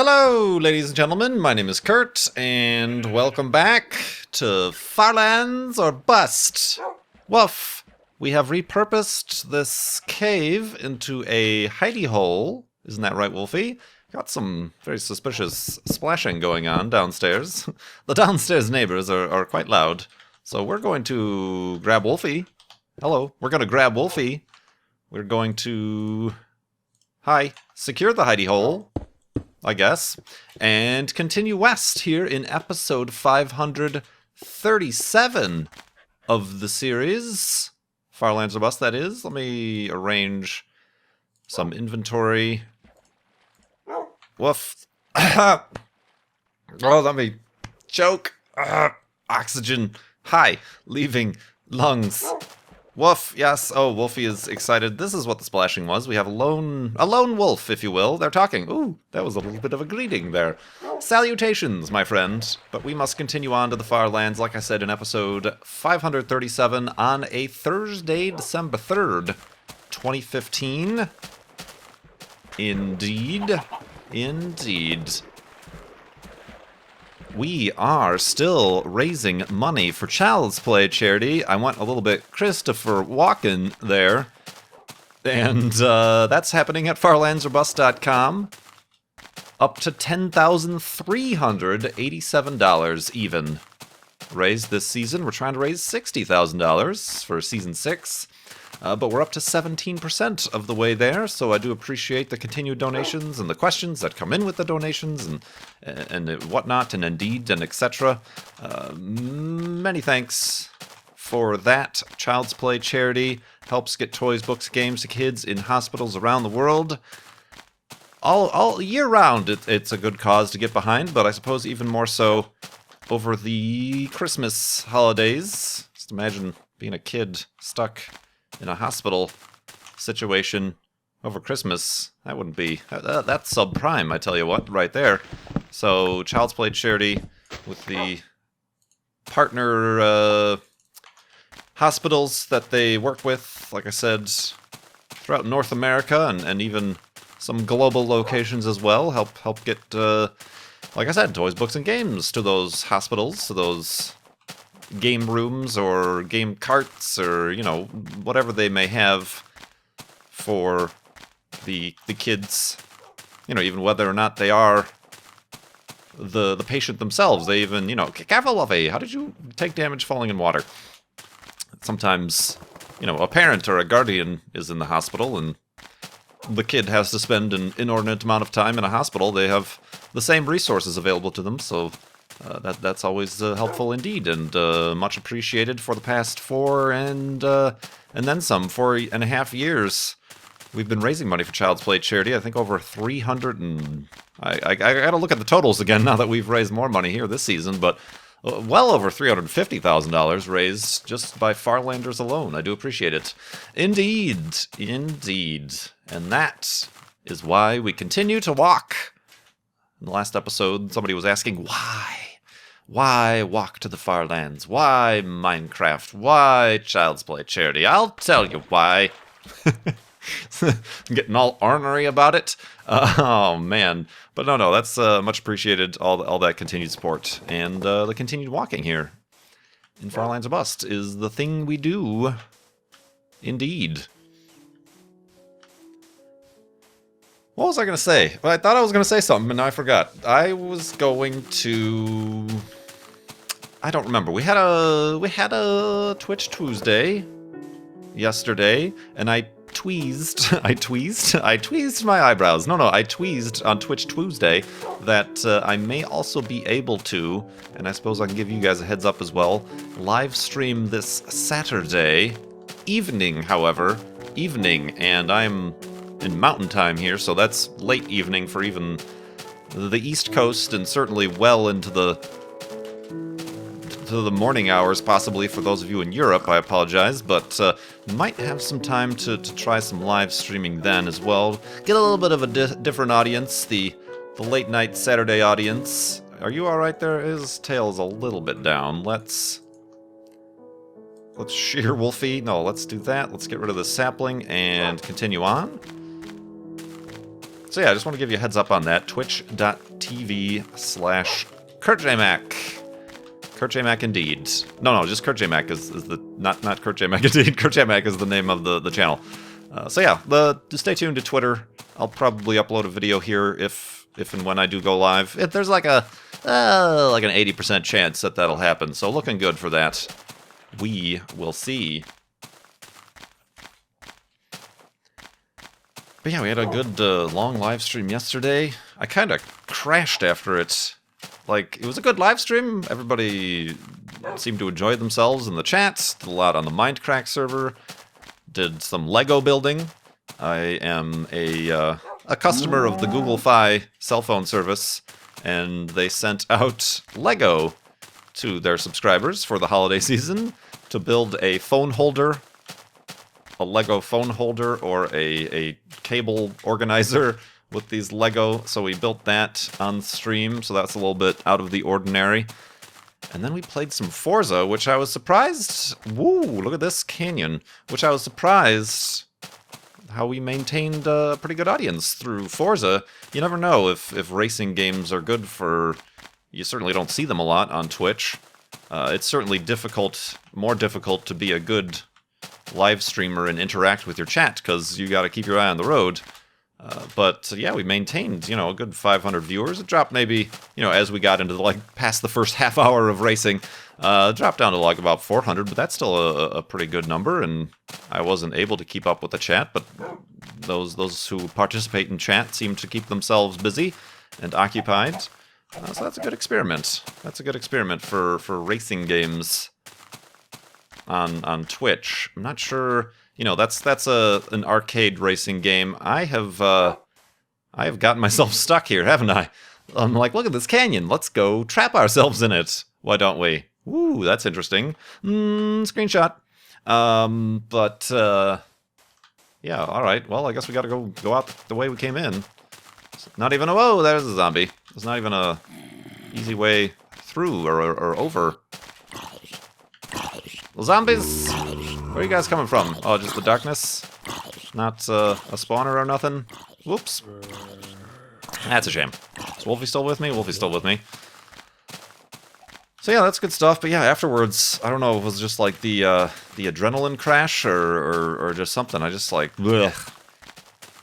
Hello, ladies and gentlemen. My name is Kurt, and welcome back to Farlands or Bust. Woof. We have repurposed this cave into a hidey hole. Isn't that right, Wolfie? Got some very suspicious splashing going on downstairs. The downstairs neighbors are quite loud. So we're going to grab Wolfie. Hello. We're going to grab Wolfie. We're going to... Hi. Secure the hidey hole, I guess, and continue west here in episode 537 of the series. Farlands or Bust, that is. Let me arrange some inventory. Woof. Oh, let me choke. Oxygen. Hi. Leaving lungs. Woof, yes. Oh, Wolfie is excited. This is what the splashing was. We have a lone wolf, if you will. They're talking. Ooh, that was a little bit of a greeting there. Salutations, my friend. But we must continue on to the far lands, like I said, in episode 537 on a Thursday, December 3rd, 2015. Indeed. Indeed. We are still raising money for Child's Play charity. I went a little bit Christopher Walken there. And that's happening at farlandsorbust.com. Up to $10,387 even. Raised this season. We're trying to raise $60,000 for Season 6. But we're up to 17% of the way there, so I do appreciate the continued donations and the questions that come in with the donations and whatnot, and Indeed, and etc. Many thanks for that. Child's Play charity helps get toys, books, games to kids in hospitals around the world. All year round, it's a good cause to get behind, but I suppose even more so over the Christmas holidays. Just imagine being a kid stuck in a hospital situation over Christmas. That wouldn't be... that's subprime, I tell you what, right there. So, Child's Play charity with the partner hospitals that they work with, like I said, throughout North America and even some global locations as well. Help get, like I said, toys, books, and games to those hospitals, to those game rooms or game carts or, you know, whatever they may have for the kids, you know, even whether or not they are the patient themselves. They even, you know, careful, Lovey, how did you take damage falling in water? Sometimes, you know, a parent or a guardian is in the hospital and the kid has to spend an inordinate amount of time in a hospital. They have the same resources available to them, so that's always helpful indeed, and much appreciated for the past 4 and then some 4.5 years. We've been raising money for Child's Play charity. I think over 300 and I gotta look at the totals again now that we've raised more money here this season, but well over $350,000 raised just by Farlanders alone. I do appreciate it. Indeed, indeed, and that is why we continue to walk. In the last episode, somebody was asking why. Why walk to the far lands? Why Minecraft? Why Child's Play charity? I'll tell you why. I'm getting all ornery about it. Oh, man. But no, that's much appreciated, all that continued support. And the continued walking here in Farlands or Bust is the thing we do. Indeed. What was I going to say? Well, I thought I was going to say something, and now I forgot. I was going to... I don't remember. We had a Twitch Tuesday yesterday, and I tweezed my eyebrows. No, I tweezed on Twitch Tuesday that I may also be able to, and I suppose I can give you guys a heads up as well, live stream this Saturday evening, and I'm in mountain time here, so that's late evening for even the East Coast, and certainly well into the morning hours, possibly for those of you in Europe. I apologize, but might have some time to try some live streaming then as well. Get a little bit of a different audience, the late night Saturday audience. Are you all right there? His tail is a little bit down. Let's shear Wolfie. No, let's do that. Let's get rid of the sapling and continue on. So yeah, I just want to give you a heads up on that. Twitch.tv/KurtJMac. KurtJMac indeed. No, just KurtJMac is the not KurtJMac indeed. KurtJMac is the name of the channel. So yeah, just stay tuned to Twitter. I'll probably upload a video here if and when I do go live. There's like an 80% chance that that'll happen. So looking good for that. We will see. But yeah, we had a good long live stream yesterday. I kind of crashed after it. Like, it was a good live stream. Everybody seemed to enjoy themselves in the chats. Did a lot on the Mindcrack server. Did some Lego building. I am a customer of the Google Fi cell phone service, and they sent out Lego to their subscribers for the holiday season to build a phone holder, a Lego phone holder, or a cable organizer with these Lego. So we built that on stream, so that's a little bit out of the ordinary. And then we played some Forza, which I was surprised. Woo, look at this canyon. Which I was surprised how we maintained a pretty good audience through Forza. You never know if racing games are good for... You certainly don't see them a lot on Twitch. It's certainly more difficult to be a good live streamer and interact with your chat, because you got to keep your eye on the road. But yeah, we maintained, a good 500 viewers. It dropped maybe, as we got into past the first half hour of racing, dropped down to about 400, but that's still a pretty good number, and I wasn't able to keep up with the chat, but those who participate in chat seem to keep themselves busy and occupied. So that's a good experiment. That's a good experiment for racing games on Twitch. I'm not sure... that's an arcade racing game. I have gotten myself stuck here, haven't I? I'm like, look at this canyon. Let's go trap ourselves in it. Why don't we? Ooh, that's interesting. Screenshot. Yeah, all right. Well, I guess we got to go out the way we came in. Not even whoa, there's a zombie. There's not even a easy way through or over. Well, zombies. Where are you guys coming from? Oh, just the darkness? Not a spawner or nothing? Whoops. That's a shame. Is Wolfie still with me? Wolfie's still with me. So yeah, that's good stuff. But yeah, afterwards, I don't know if it was just like the adrenaline crash or just something. I just like, ugh.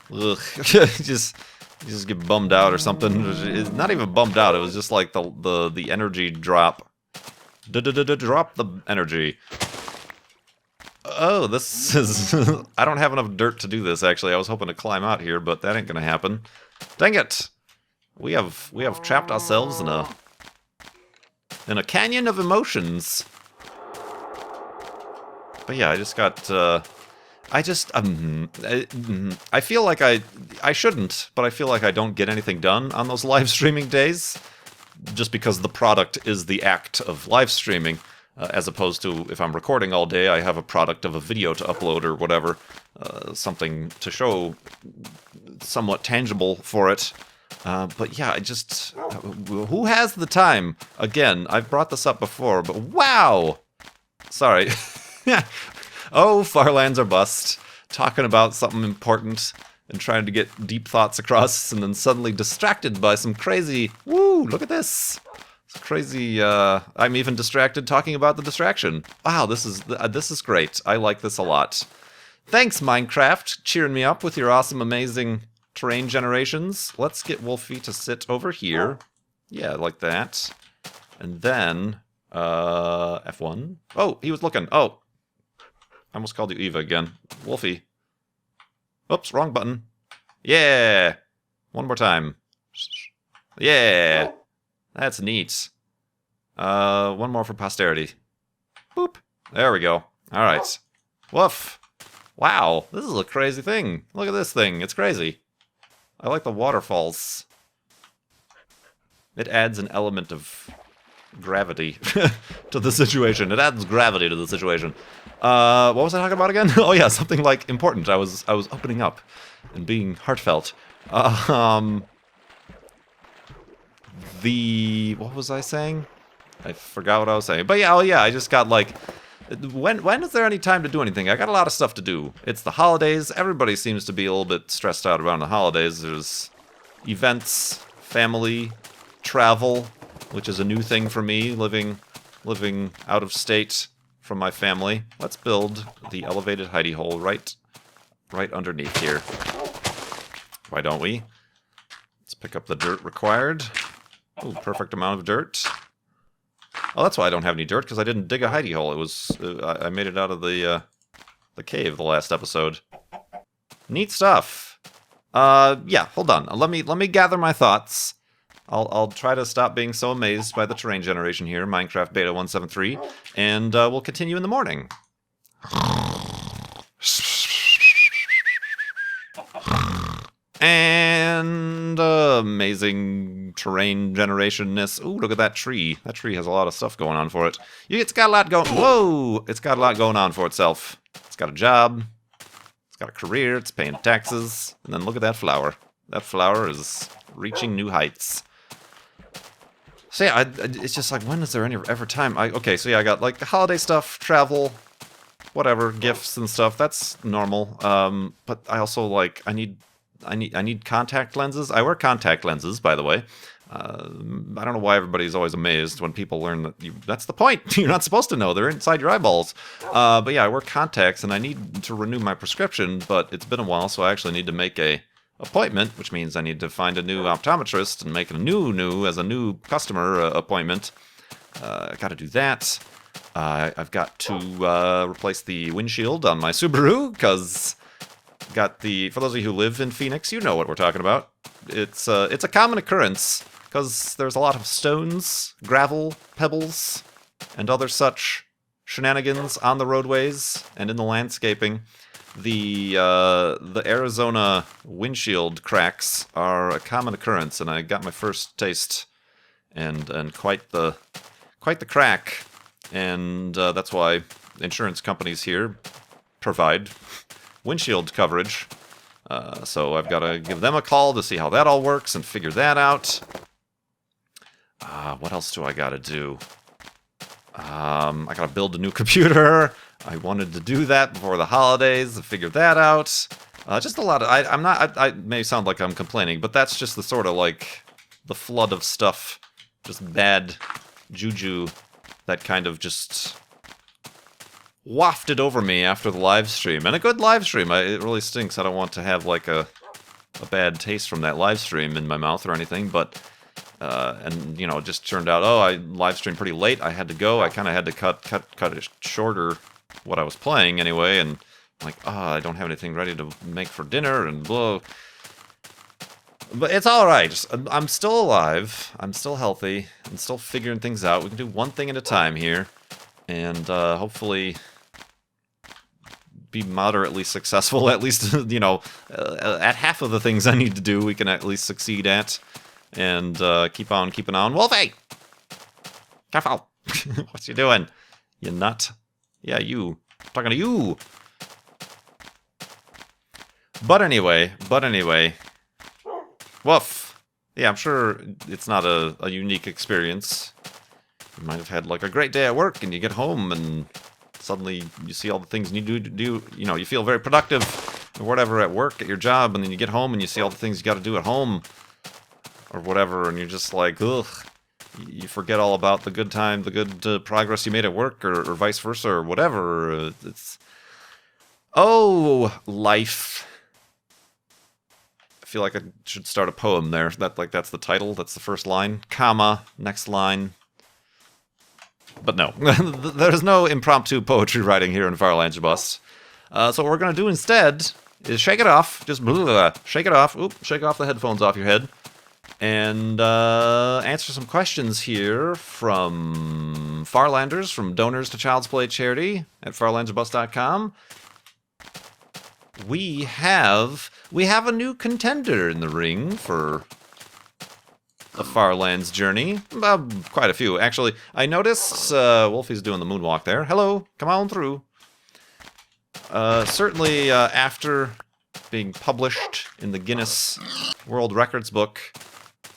You just get bummed out or something. It's not even bummed out. It was just like the energy drop. Drop the energy. Oh, this is... I don't have enough dirt to do this, actually. I was hoping to climb out here, but that ain't gonna happen. Dang it! We have trapped ourselves in a canyon of emotions. But yeah, I just got... I feel like I shouldn't, but I feel like I don't get anything done on those live streaming days, just because the product is the act of live streaming. As opposed to if I'm recording all day, I have a product of a video to upload or whatever, something to show somewhat tangible for it. But yeah, who has the time? Again, I've brought this up before, but wow! Sorry. Oh, Farlands are bust. Talking about something important and trying to get deep thoughts across, and then suddenly distracted by some crazy... Woo, look at this! It's crazy, I'm even distracted talking about the distraction. Wow, this is great. I like this a lot. Thanks, Minecraft, cheering me up with your awesome, amazing terrain generations. Let's get Wolfie to sit over here. Yeah, like that. And then, F1. Oh, he was looking. Oh. I almost called you Eva again. Wolfie. Oops, wrong button. Yeah. One more time. Yeah. That's neat. One more for posterity. Boop. There we go. Alright. Woof. Wow, this is a crazy thing. Look at this thing. It's crazy. I like the waterfalls. It adds an element of gravity to the situation. It adds gravity to the situation. What was I talking about again? Oh yeah, something like important. I was opening up and being heartfelt. What was I saying? I forgot what I was saying. But yeah, oh yeah, I just got like... When is there any time to do anything? I got a lot of stuff to do. It's the holidays. Everybody seems to be a little bit stressed out around the holidays. There's events, family, travel, which is a new thing for me, living out of state from my family. Let's build the elevated hidey hole right underneath here. Why don't we? Let's pick up the dirt required. Ooh, perfect amount of dirt. Oh, that's why I don't have any dirt, because I didn't dig a hidey hole. It was I made it out of the cave the last episode. Neat stuff. Yeah, hold on. Let me gather my thoughts. I'll try to stop being so amazed by the terrain generation here, Minecraft Beta 173, and we'll continue in the morning. And amazing terrain generationness. Ooh, look at that tree. That tree has a lot of stuff going on for it. It's got a lot going. Whoa! It's got a lot going on for itself. It's got a job. It's got a career. It's paying taxes. And then look at that flower. That flower is reaching new heights. So yeah, it's just like, when is there ever time? Okay, so yeah, I got like the holiday stuff, travel, whatever, gifts and stuff. That's normal. But I also like I need contact lenses. I wear contact lenses, by the way. I don't know why everybody's always amazed when people learn that that's the point. You're not supposed to know. They're inside your eyeballs. But yeah, I wear contacts, and I need to renew my prescription, but it's been a while, so I actually need to make a appointment, which means I need to find a new optometrist and make a new customer appointment. I got to do that. I've got to replace the windshield on my Subaru, because for those of you who live in Phoenix, you know what we're talking about. It's a common occurrence, because there's a lot of stones, gravel, pebbles, and other such shenanigans on the roadways and in the landscaping. The Arizona windshield cracks are a common occurrence, and I got my first taste, and quite the crack, and that's why insurance companies here provide windshield coverage. So I've got to give them a call to see how that all works and figure that out. What else do I got to do? I got to build a new computer. I wanted to do that before the holidays and figure that out. Just a lot of... I may sound like I'm complaining, but that's just the sort of like the flood of stuff, just bad juju that kind of just wafted over me after the live stream. And a good live stream. It really stinks. I don't want to have like a bad taste from that live stream in my mouth or anything, but and you know, it just turned out, I live streamed pretty late. I had to go. I kind of had to cut it shorter, what I was playing anyway, and I'm like, I don't have anything ready to make for dinner, and blah. But it's all right. I'm still alive. I'm still healthy. I'm still figuring things out. We can do one thing at a time here, and hopefully be moderately successful. At least, you know, at half of the things I need to do, we can at least succeed at. And keep on keeping on. Wolfie! Careful! What you doing? You nut? Yeah, you. I'm talking to you! But anyway. Woof! Yeah, I'm sure it's not a unique experience. You might have had like a great day at work, and you get home, and suddenly you see all the things you need to do. You know, you feel very productive or whatever at work, at your job, and then you get home and you see all the things you got to do at home. Or whatever, and you're just like, ugh. You forget all about the good time, the good progress you made at work, or vice versa, or whatever. It's... Oh, life. I feel like I should start a poem there. That's the title, that's the first line. Comma, next line. But no, there's no impromptu poetry writing here in Farlange Bust. So what we're going to do instead is shake it off. Just shake it off. Oop, shake off the headphones off your head. And answer some questions here from Farlanders, from donors to Child's Play charity at farlangebus.com. We have a new contender in the ring for the Farlands journey. Quite a few, actually. I noticed Wolfie's doing the moonwalk there. Hello, come on through. Certainly after being published in the Guinness World Records book,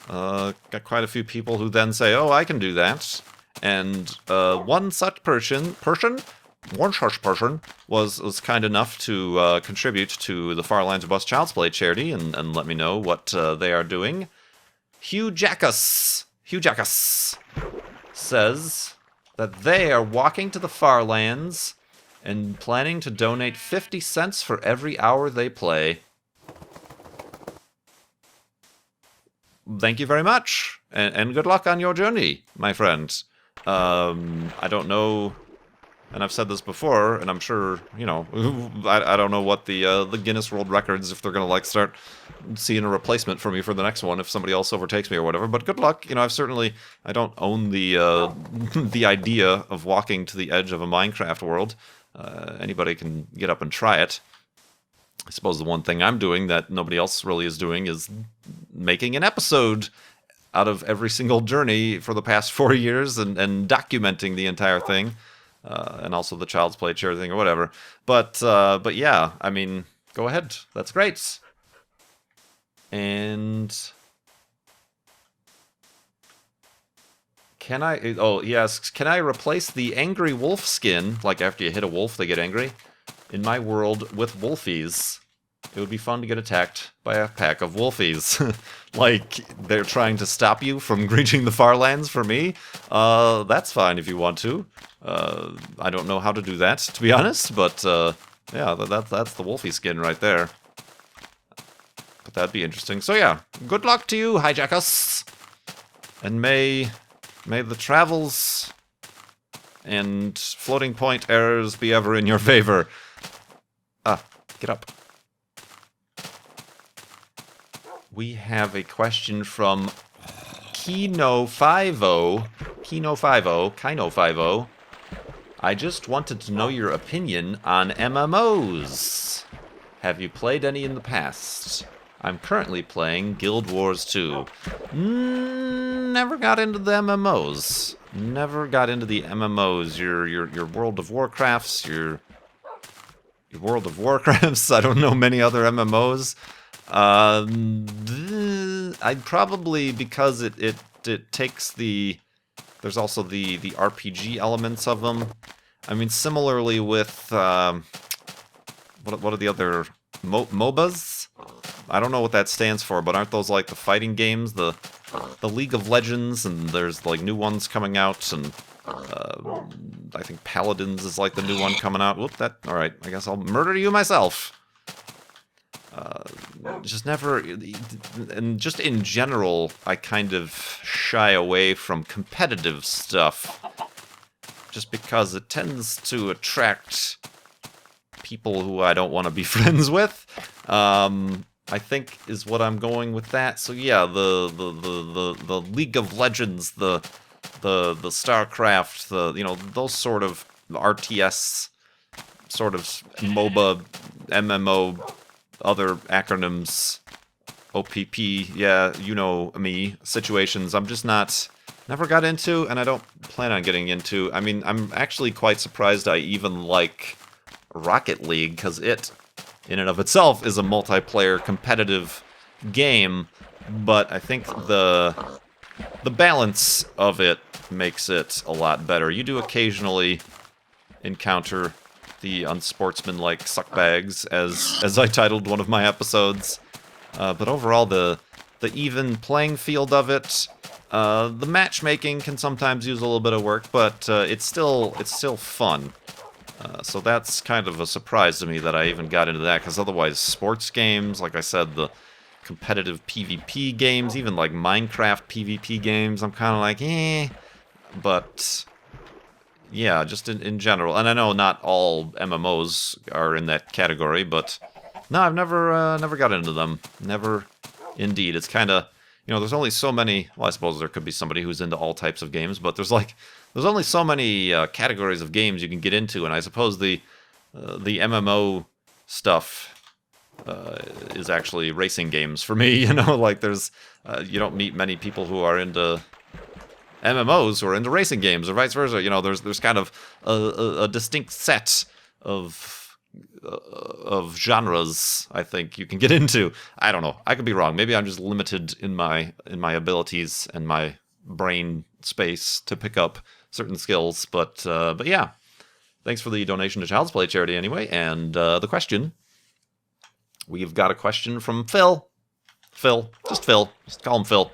got quite a few people who then say, I can do that. And one such person one such person was kind enough to contribute to the Far Lands of Bus Child's Play charity and let me know what they are doing. Hugh Jackus says that they are walking to the Far Lands and planning to donate 50 cents for every hour they play. Thank you very much, and good luck on your journey, my friend. I don't know, and I've said this before, and I'm sure, you know, I don't know what the Guinness World Records, if they're gonna, like, start seeing a replacement for me for the next one, if somebody else overtakes me or whatever, but good luck. You know, I don't own the, the idea of walking to the edge of a Minecraft world. Anybody can get up and try it. I suppose the one thing I'm doing that nobody else really is doing is making an episode out of every single journey for the past 4 years and documenting the entire thing, and also the Child's Play chair thing or whatever. But yeah, I mean, go ahead. That's great. And can I? Oh yes, can I replace the angry wolf skin? Like after you hit a wolf, they get angry. In my world with wolfies. It would be fun to get attacked by a pack of wolfies. Like, they're trying to stop you from reaching the Far Lands for me. That's fine if you want to. I don't know how to do that, to be honest, but yeah, that's the wolfie skin right there. But that'd be interesting. So yeah, good luck to you, Hijackers. And may the travels and floating point errors be ever in your favor. Get up. We have a question from Kino50. I just wanted to know your opinion on MMOs. Have you played any in the past? I'm currently playing Guild Wars 2. Never got into the MMOs. Your World of Warcrafts, your World of Warcrafts. I don't know many other MMOs. I'd probably, because it takes there's also the RPG elements of them. I mean, similarly with what are the other MOBAs? I don't know what that stands for, but aren't those like the fighting games, the League of Legends, and there's like new ones coming out, and I think Paladins is like the new one coming out. Whoop, alright, I guess I'll murder you myself. Just never, and just in general, I kind of shy away from competitive stuff, just because it tends to attract people who I don't want to be friends with. I think is what I'm going with that. So yeah, the League of Legends, the StarCraft, you know, those sort of RTS, sort of MOBA, MMO, other acronyms, OPP, yeah, you know me, situations, I'm just never got into, and I don't plan on getting into. I mean, I'm actually quite surprised I even like Rocket League, because it, in and of itself, is a multiplayer competitive game, but I think the balance of it makes it a lot better. You do occasionally encounter the unsportsmanlike suckbags, as I titled one of my episodes, but overall the even playing field of it, the matchmaking can sometimes use a little bit of work, but it's still fun. So that's kind of a surprise to me that I even got into that, because otherwise sports games, like I said, the competitive PvP games, even like Minecraft PvP games, I'm kind of like, but yeah, just in general. And I know not all MMOs are in that category, but no, I've never got into them. Never, indeed. It's kind of, you know, there's only so many. Well, I suppose there could be somebody who's into all types of games, but there's only so many categories of games you can get into, and I suppose the MMO stuff is actually racing games for me. You know, like there's you don't meet many people who are into MMOs who are into racing games, or vice versa. You know, there's kind of a distinct set of genres I think you can get into. I don't know. I could be wrong. Maybe I'm just limited in my abilities and my brain space to pick up certain skills. But yeah. Thanks for the donation to Child's Play charity anyway. And the question. We've got a question from Phil. Phil. Just call him Phil.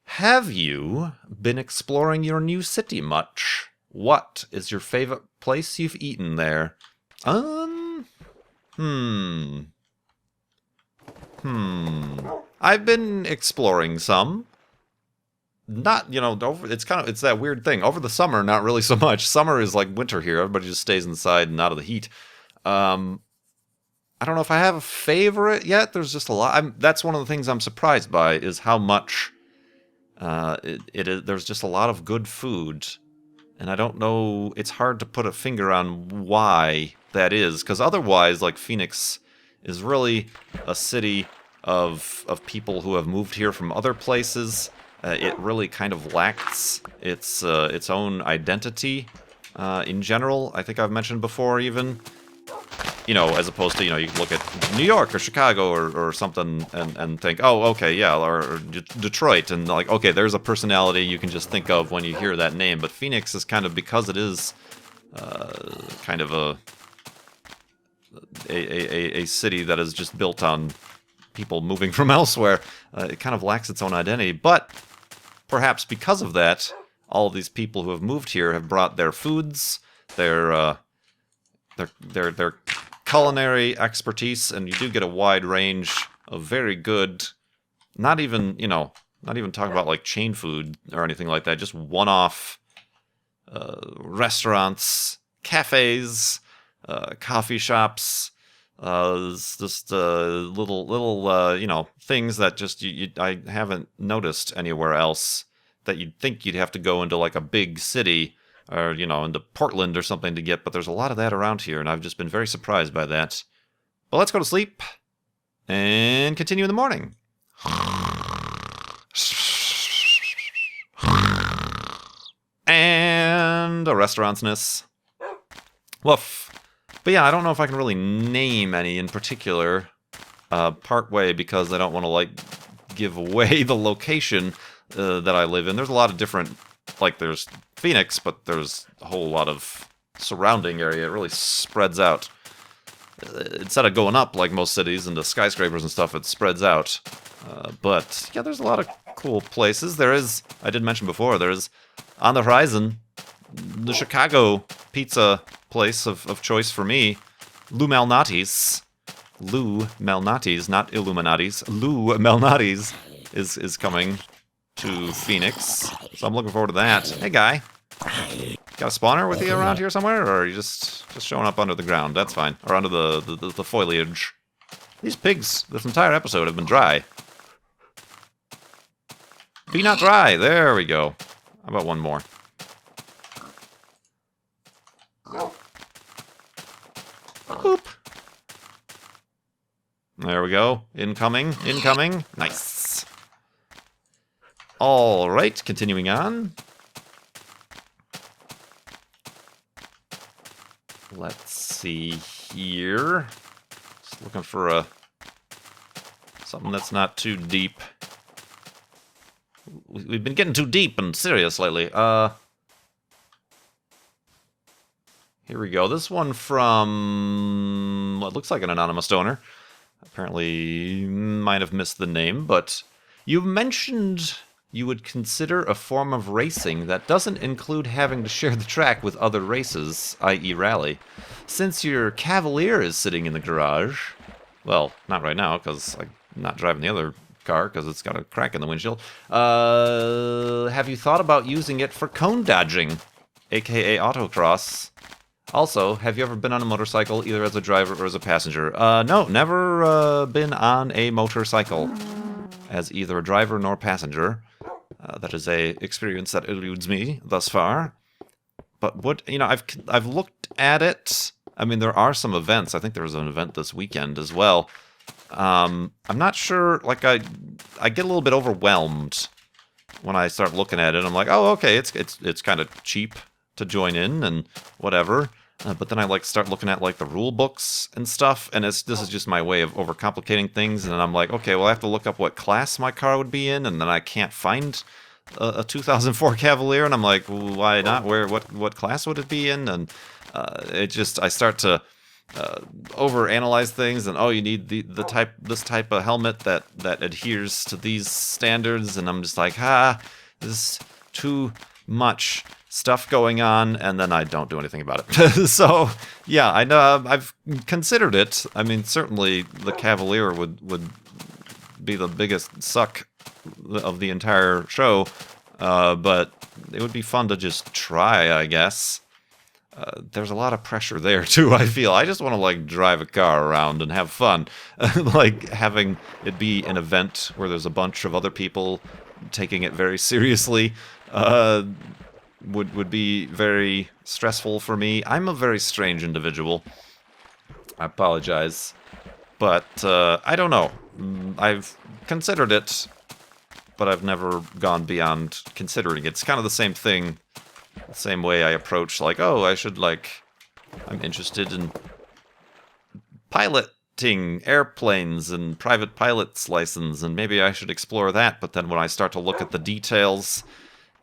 Have you been exploring your new city much? What is your favorite place you've eaten there? I've been exploring some. Not, it's that weird thing. Over the summer, not really so much. Summer is like winter here. Everybody just stays inside and out of the heat. I don't know if I have a favorite yet. There's just a lot. That's one of the things I'm surprised by is how much there's just a lot of good food. And I don't know, it's hard to put a finger on why that is. Because otherwise, like, Phoenix is really a city of people who have moved here from other places. It really kind of lacks its own identity in general. I think I've mentioned before even. As opposed to, you look at New York or Chicago or something and think, oh, okay, yeah, or Detroit, and like, okay, there's a personality you can just think of when you hear that name. But Phoenix is kind of, because it is kind of a city that is just built on people moving from elsewhere, it kind of lacks its own identity. But perhaps because of that, all of these people who have moved here have brought their foods, their culinary expertise, and you do get a wide range of very good, not even talking about like chain food or anything like that, just one-off restaurants, cafes, coffee shops, just little things that just I haven't noticed anywhere else, that you'd think you'd have to go into like a big city or, into Portland or something to get, but there's a lot of that around here, and I've just been very surprised by that. But let's go to sleep and continue in the morning. And a restaurantsness. Woof. But yeah, I don't know if I can really name any in particular, partway, because I don't want to, give away the location that I live in. There's a lot of different, there's Phoenix, but there's a whole lot of surrounding area. It really spreads out. Instead of going up like most cities into skyscrapers and stuff, it spreads out. But yeah, there's a lot of cool places. I did mention before, there's on the horizon the Chicago pizza place of choice for me, Lou Malnati's. Lou Malnati's, not Illuminati's. Lou Malnati's is coming to Phoenix, so I'm looking forward to that. Hey, guy. Got a spawner with you around here somewhere, or are you just showing up under the ground? That's fine. Or under the foliage. These pigs, this entire episode, have been dry. Be not dry. There we go. How about one more? Boop. There we go. Incoming. Nice. All right, continuing on. Let's see here. Just looking for something that's not too deep. We've been getting too deep and serious lately. Here we go. This one from what looks like an anonymous donor. Apparently might have missed the name, but you mentioned you would consider a form of racing that doesn't include having to share the track with other races, i.e. rally. Since your Cavalier is sitting in the garage, well, not right now, because I'm not driving the other car, because it's got a crack in the windshield, have you thought about using it for cone dodging, aka autocross? Also, have you ever been on a motorcycle, either as a driver or as a passenger? No, never been on a motorcycle as either a driver nor passenger. That is a experience that eludes me thus far. But I've looked at it. I mean, there are some events. I think there was an event this weekend as well. I'm not sure. I get a little bit overwhelmed when I start looking at it. I'm like, oh, okay, it's kind of cheap to join in and whatever. But then I start looking at the rule books and stuff, and this is just my way of overcomplicating things. And I'm like, okay, well, I have to look up what class my car would be in, and then I can't find a 2004 Cavalier, and I'm like, why not? What class would it be in? And I start to overanalyze things, and oh, you need this type of helmet that adheres to these standards, and I'm just like, this is too much stuff going on, and then I don't do anything about it. So yeah, I know I've considered it. I mean, certainly the Cavalier would be the biggest suck of the entire show, but it would be fun to just try, I guess. There's a lot of pressure there too, I feel. I just want to like drive a car around and have fun. Like having it be an event where there's a bunch of other people taking it very seriously would be very stressful for me. I'm a very strange individual. I apologize. But I don't know. I've considered it, but I've never gone beyond considering it. It's kind of the same thing. The same way I approach, like, oh, I'm interested in piloting airplanes and private pilot's license, and maybe I should explore that. But then when I start to look at the details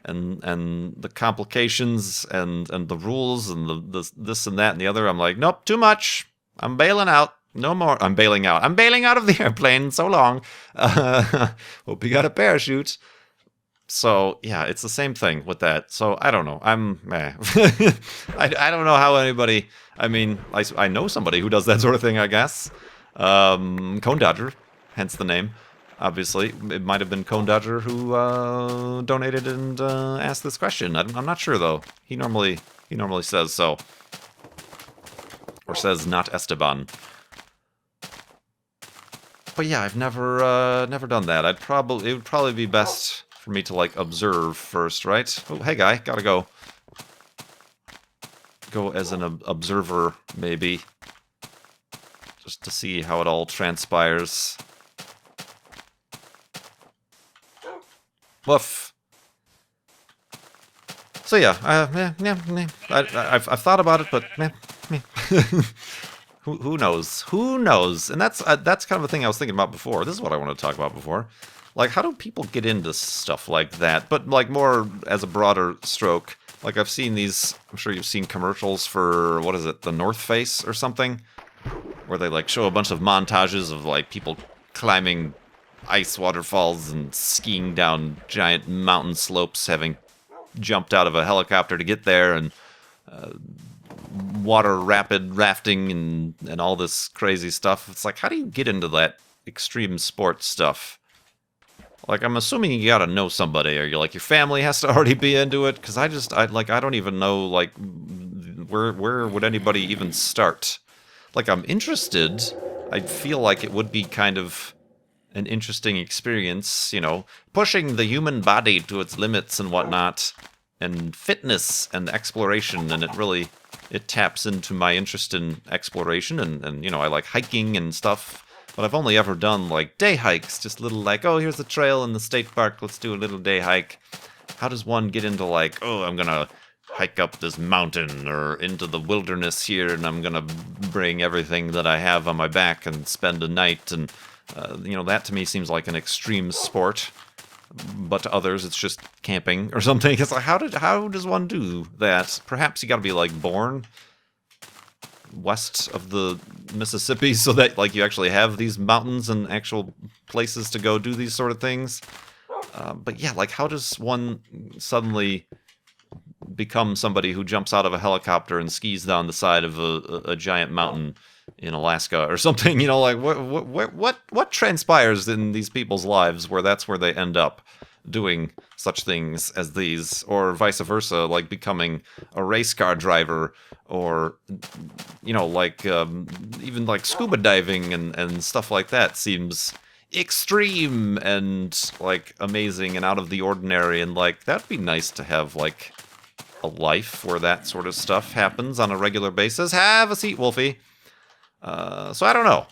and the complications and the rules and the this and that and the other, I'm like, nope, too much. I'm bailing out. No more. I'm bailing out. I'm bailing out of the airplane. So long. Hope you got a parachute. So, yeah, it's the same thing with that. So, I don't know. I don't know how anybody... I mean, I know somebody who does that sort of thing, I guess. Cone Dodger, hence the name. Obviously, it might have been Cone Dodger who donated and asked this question. I'm not sure, though. He normally says so. Or says not Esteban. But yeah, I've never done that. It would probably be best for me to like observe first, right? Oh, hey guy, gotta go. Go as an observer, maybe. Just to see how it all transpires. Woof. So yeah, I've thought about it, but who knows? Who knows? And that's kind of a thing I was thinking about before. This is what I wanted to talk about before. Like, how do people get into stuff like that? But, like, more as a broader stroke. Like, I've seen these... I'm sure you've seen commercials for, what is it, the North Face or something? Where they, like, show a bunch of montages of, like, people climbing ice waterfalls and skiing down giant mountain slopes, having jumped out of a helicopter to get there, and water rapid rafting and all this crazy stuff. It's like, how do you get into that extreme sports stuff? Like, I'm assuming you gotta know somebody, or your family has to already be into it, because I don't even know, like, where would anybody even start? Like, I'm interested. I feel like it would be kind of an interesting experience, you know, pushing the human body to its limits and whatnot, and fitness and exploration, and it taps into my interest in exploration, and you know, I like hiking and stuff. But I've only ever done, like, day hikes, just little, like, oh, here's a trail in the state park, let's do a little day hike. How does one get into, like, oh, I'm gonna hike up this mountain, or into the wilderness here, and I'm gonna bring everything that I have on my back and spend a night, and, you know, that to me seems like an extreme sport. But to others, it's just camping or something. It's like, how does one do that? Perhaps you gotta be, like, born west of the Mississippi so that, like, you actually have these mountains and actual places to go do these sort of things. But yeah, like, how does one suddenly become somebody who jumps out of a helicopter and skis down the side of a giant mountain in Alaska or something? You know, like, what transpires in these people's lives where that's where they end up doing such things as these, or vice versa, like becoming a race car driver, or, you know, like, even like scuba diving and stuff like that seems extreme and, like, amazing and out of the ordinary, and, like, that'd be nice to have, like, a life where that sort of stuff happens on a regular basis. Have a seat, Wolfie. So I don't know.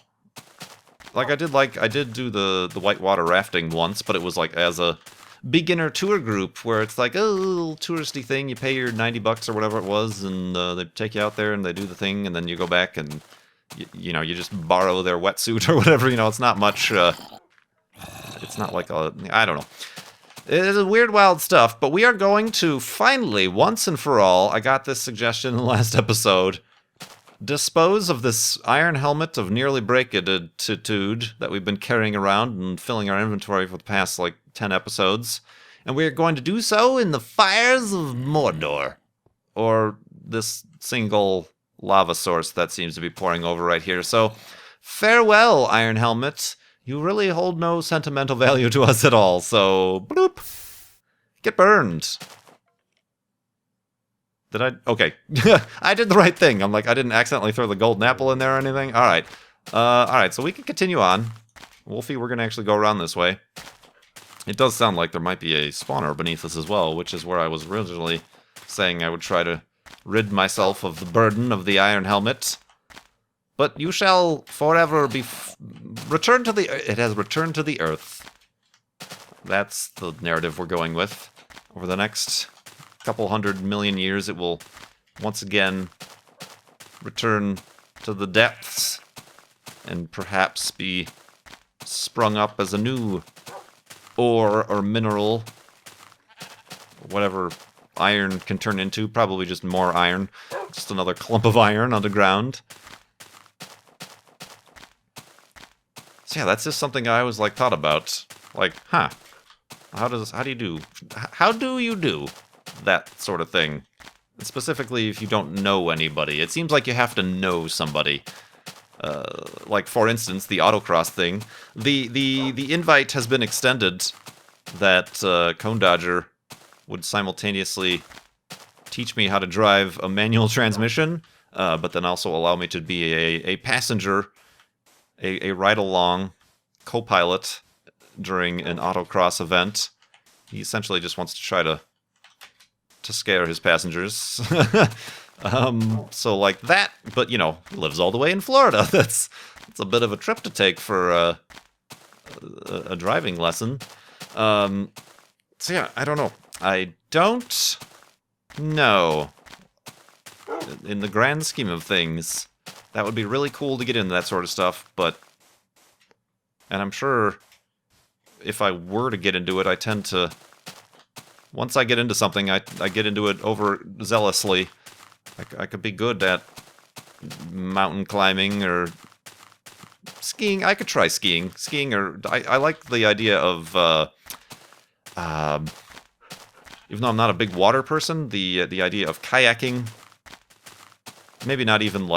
Like, I did do the whitewater rafting once, but it was like as a beginner tour group where it's like, oh, a little touristy thing. You pay your $90 or whatever it was, and they take you out there and they do the thing, and then you go back and you know, you just borrow their wetsuit or whatever. You know, it's not much. It's not like I don't know. It is weird, wild stuff, but we are going to finally, once and for all, I got this suggestion in the last episode, dispose of this iron helmet of nearly breakitude that we've been carrying around and filling our inventory for the past, 10 episodes. And we are going to do so in the fires of Mordor. Or this single lava source that seems to be pouring over right here. So, farewell, Iron Helmet. You really hold no sentimental value to us at all, so bloop. Get burned. Did I? Okay. I did the right thing. I'm like, I didn't accidentally throw the golden apple in there or anything. Alright. Alright, so we can continue on. Wolfie, we're going to actually go around this way. It does sound like there might be a spawner beneath us as well, which is where I was originally saying I would try to rid myself of the burden of the iron helmet. But you shall forever be returned to the... It has returned to the earth. That's the narrative we're going with. Over the next couple 100 million years, it will once again return to the depths and perhaps be sprung up as a new ore or mineral, whatever iron can turn into. Probably just more iron. Just another clump of iron underground. So yeah, that's just something I always thought about. How do you do that sort of thing? And specifically if you don't know anybody. It seems like you have to know somebody. For instance, the autocross thing. The invite has been extended that Cone Dodger would simultaneously teach me how to drive a manual transmission, but then also allow me to be a passenger, a ride-along co-pilot during an autocross event. He essentially just wants to try to scare his passengers. So like that, but he lives all the way in Florida. That's a bit of a trip to take for a driving lesson. So yeah, I don't know. I don't know. In the grand scheme of things, that would be really cool to get into that sort of stuff, and I'm sure if I were to get into it, I tend to, once I get into something, I get into it overzealously. I could be good at mountain climbing or skiing. I could try skiing. I like the idea of, even though I'm not a big water person, the idea of kayaking. Maybe not even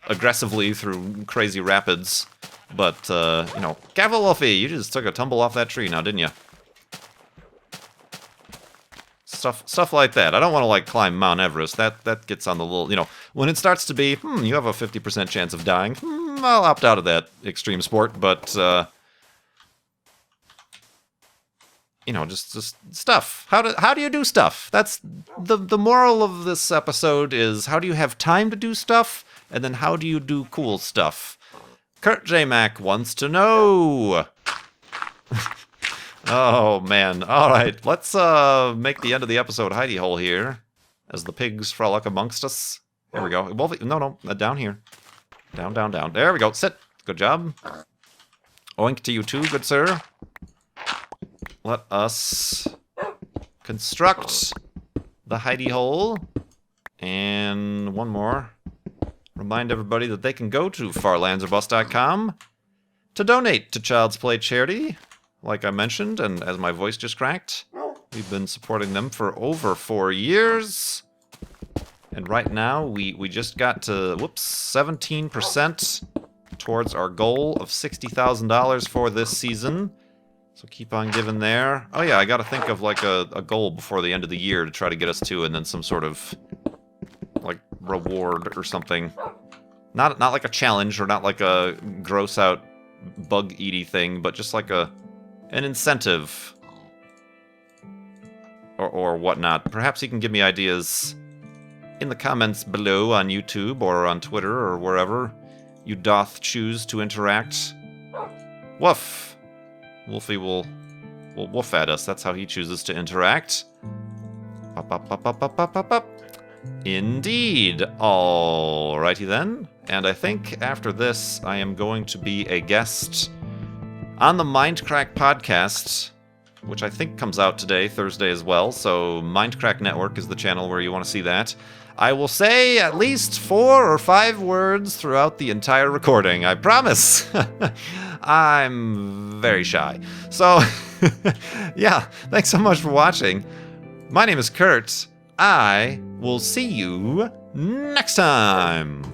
aggressively through crazy rapids, but Gavel Wolfie, you just took a tumble off that tree now, didn't you? Stuff like that. I don't want to climb Mount Everest. That gets on the little, when it starts to be, you have a 50% chance of dying. I'll opt out of that extreme sport, but just stuff. How do you do stuff? That's the moral of this episode is, how do you have time to do stuff, and then how do you do cool stuff? Kurt J. Mack wants to know. Oh, man. All right, let's make the end of the episode hidey hole here, as the pigs frolic amongst us. There we go. Wolfie, no, down here. Down. There we go. Sit. Good job. Oink to you too, good sir. Let us construct the hidey hole. And one more. Remind everybody that they can go to farlandsorbust.com to donate to Child's Play charity. Like I mentioned, and as my voice just cracked, we've been supporting them for over 4 years. And right now, we just got to, 17% towards our goal of $60,000 for this season. So keep on giving there. Oh yeah, I gotta think of a goal before the end of the year to try to get us to, and then some sort of reward or something. Not like a challenge, or not like a gross out bug eaty thing, but just an incentive or whatnot. Perhaps you can give me ideas in the comments below on YouTube or on Twitter or wherever you doth choose to interact. Woof! Wolfie will woof at us. That's how he chooses to interact. Up. Indeed. Alrighty then. And I think after this, I am going to be a guest on the Mindcrack podcast which I think comes out today, Thursday as well, so Mindcrack Network is the channel where you want to see that. I will say at least 4 or 5 words throughout the entire recording, I promise! I'm very shy. So, yeah, thanks so much for watching. My name is Kurt. I will see you next time!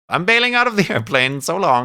I'm bailing out of the airplane, so long.